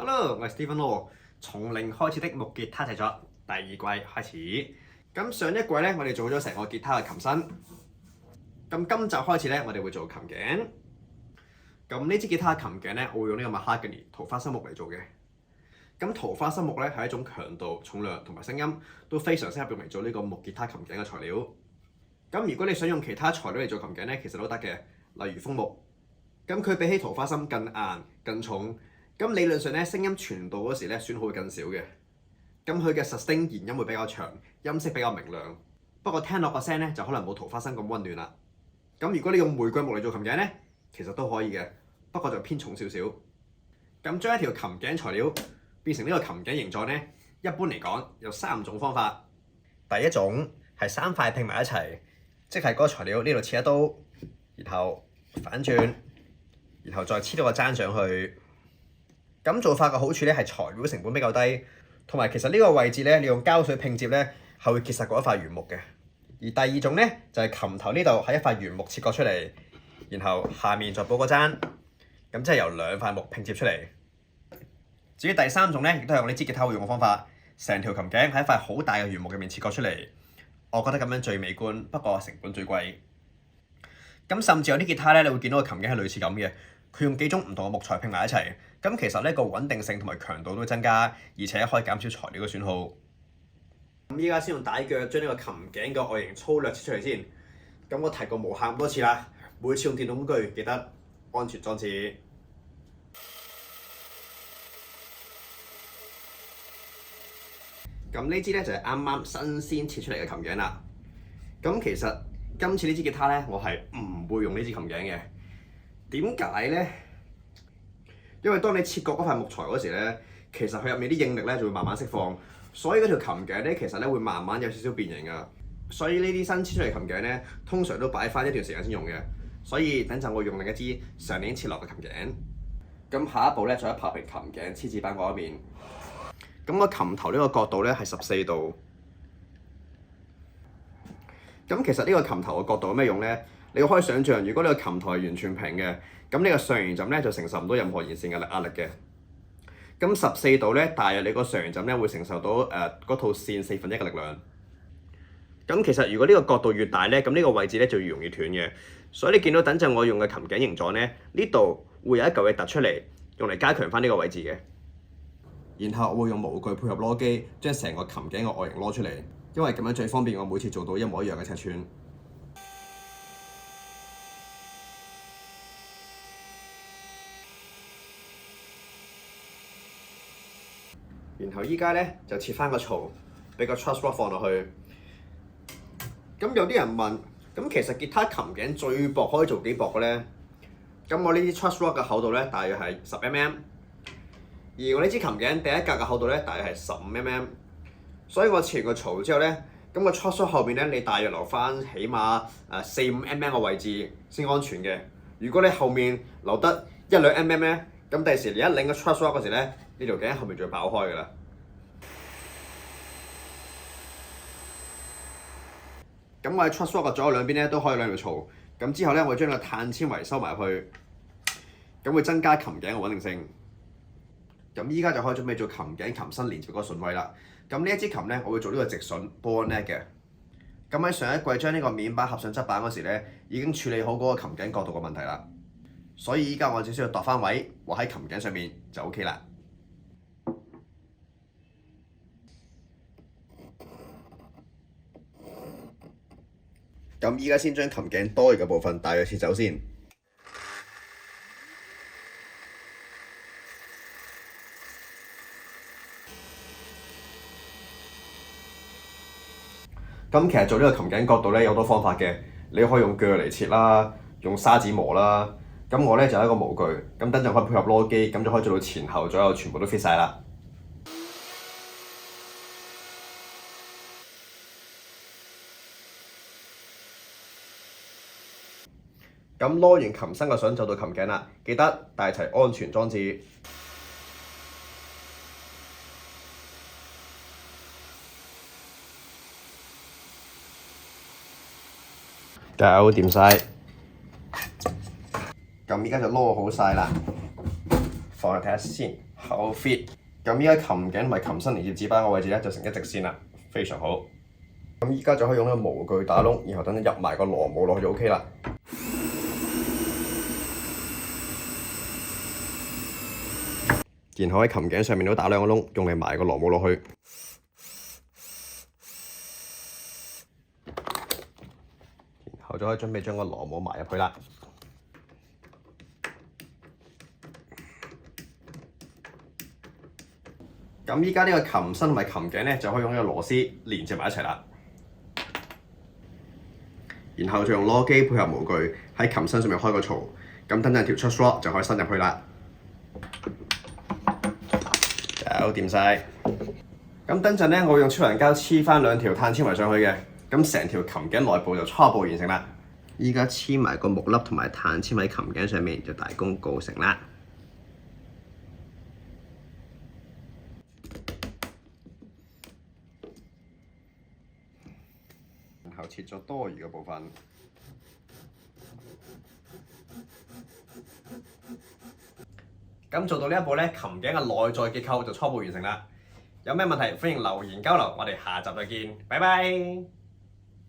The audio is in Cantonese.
Hello，我係 Stephen Lo，從零開始的木吉他製作第二季開始。咁上一季咧，我哋做咗成個吉他嘅琴身。咁今集開始咧，我哋會做琴頸。咁呢支吉他嘅琴頸咧，我會用呢個 Mahogany 桃花心木嚟做嘅。咁桃花心木咧係一種強度、重量同埋聲音都非常適合用嚟做呢個木吉他琴頸嘅材料。咁如果你想用其他材料嚟做琴頸咧，其實都得嘅，例如楓木。咁佢比起桃花心更硬、更重。咁理論上咧，聲音傳導嗰時咧，損耗會更少嘅。咁佢嘅 sustain 延音會比較長，音色比較明亮。不過聽落個聲咧，就可能冇桃花心咁溫暖啦。咁如果你用玫瑰木嚟做琴頸咧，其實都可以嘅，不過就偏重少少。咁將一條琴頸材料變成呢個琴頸形狀咧，一般嚟講有3種方法。第一種係3塊拼埋一齊，即係嗰個材料呢度切一刀，然後反轉，然後再黐到個踭上去。咁做法嘅好處咧係材料成本比較低，同埋其實呢個位置咧，你用膠水拼接咧係會結實過一塊原木嘅。而第二種咧就係琴頭呢度係一塊原木切割出嚟，然後下面再補個踭，咁即係由2塊木拼接出嚟。至於第3種咧，亦都係用呢支吉他會用嘅方法，成條琴頸喺一塊好大嘅原木入面切割出嚟。我覺得咁樣最美觀，不過成本最貴。咁甚至有啲吉他咧，你會見到個琴頸係類似咁嘅。佢用幾種唔同嘅木材拼埋一齊，咁其實呢個穩定性同埋強度都會增加，而且可以減少材料嘅損耗。咁依家先用帶腳將呢個琴頸嘅外形粗略切出嚟先。咁我提過無限咁多次啦，每次用電動工具記得安全裝置。咁呢支咧就係啱啱新鮮切出嚟嘅琴頸啦。咁其實今次呢支吉他咧，我係唔會用呢支琴頸嘅。點解咧？因為當你切割嗰塊木材嗰時咧，其實佢入面啲應力咧就會慢慢釋放，所以嗰條琴頸咧其實咧會慢慢有少少變形噶。所以呢啲新切出嚟琴頸咧，通常都擺翻一段時間先用嘅。所以等陣我用另一支上年切落嘅琴頸。咁下一步咧，再拍平琴頸黐紙板嗰一面。咁個琴頭呢個角度咧係14度。咁其實呢個琴頭嘅角度有咩用咧？你可以想象，如果你個琴台係完全平嘅，咁呢個上緣枕咧就承受唔到任何弦線嘅壓力嘅。咁14度咧，大約你個上緣枕咧會承受到嗰套線1/4嘅力量。咁其實如果呢個角度越大咧，咁呢個位置咧就越容易斷嘅。所以你見到等陣我用嘅琴頸形狀咧，呢度會有一嚿嘢突出嚟，用嚟加強翻呢個位置嘅。然後我會用模具配合攞機，將成個琴頸嘅外形攞出嚟，因為咁樣最方便我每次做到一模一樣嘅尺寸。然後依家咧就切翻個槽，俾個 truss rod 放落去。咁有啲人問，咁其實吉他琴頸最薄可以做幾薄嘅咧？咁我呢啲 truss rod 嘅厚度咧，大約係10mm，而我呢支琴頸第一格嘅厚度咧，大約係15mm。所以我切完個槽之後咧，咁個 truss rod 後邊咧，你大約留翻起碼4-5mm 嘅位置先安全嘅。如果你後面留得1-2mm咧，咁第時你一擰個 truss rod 嗰時咧，呢條頸後面就會爆開㗎啦。咁我喺 truss rod 嘅左右兩邊咧都可以2條槽。咁之後咧，我會將個碳纖維收埋入去，咁會增加琴頸嘅穩定性。咁依家就可以準備做琴頸琴身連接嗰個順位啦。咁呢一支琴咧，我會做呢個直順 ball neck 嘅。咁喺上一季將呢個面板合上側板嗰時咧，已經處理好嗰個琴頸角度嘅問題啦。所以依家我只需要度翻位，畫喺琴頸上面就 OK 啦。咁依家先將琴頸多餘嘅部分大約切走先。咁其實做呢個琴頸角度咧有好多方法嘅，你可以用鋸嚟切啦，用砂紙磨啦。咁我咧就有一個模具，咁等陣可以配合攞機，咁就可以做到前後左右全部都 fit 晒啦。咁攞完琴身個榫就到琴頸啦，記得帶齊安全裝置。搞掂晒。咁依家就攞好晒啦，放去睇下先。好 fit。咁依家琴頸同埋琴身連接指板嘅位置咧就成一直線啦，非常好。咁依家就可以用呢個模具打窿，然後等你入埋個螺母落去就 OK 啦。然後喺琴頸上面都打兩個窿，用嚟埋個螺母落去。然後就可以準備將個螺母埋入去啦。咁依家呢個琴身同埋琴頸咧，就可以用呢個螺絲連接埋一齊啦。然後再用螺機配合模具喺琴身上面開個槽，咁等陣條出 slot 就可以伸入去啦。搞掂晒。咁等陣咧，我會用超人膠黐翻2條碳纖維上去嘅，咁成條琴頸內部就初步完成啦。依家黐埋個木粒同埋碳纖維琴頸上面就大功告成啦。然後切咗多餘嘅部分。咁做到呢一步咧，琴頸嘅內在結構就初步完成啦。有咩問題歡迎留言交流，我哋下集再見，拜拜。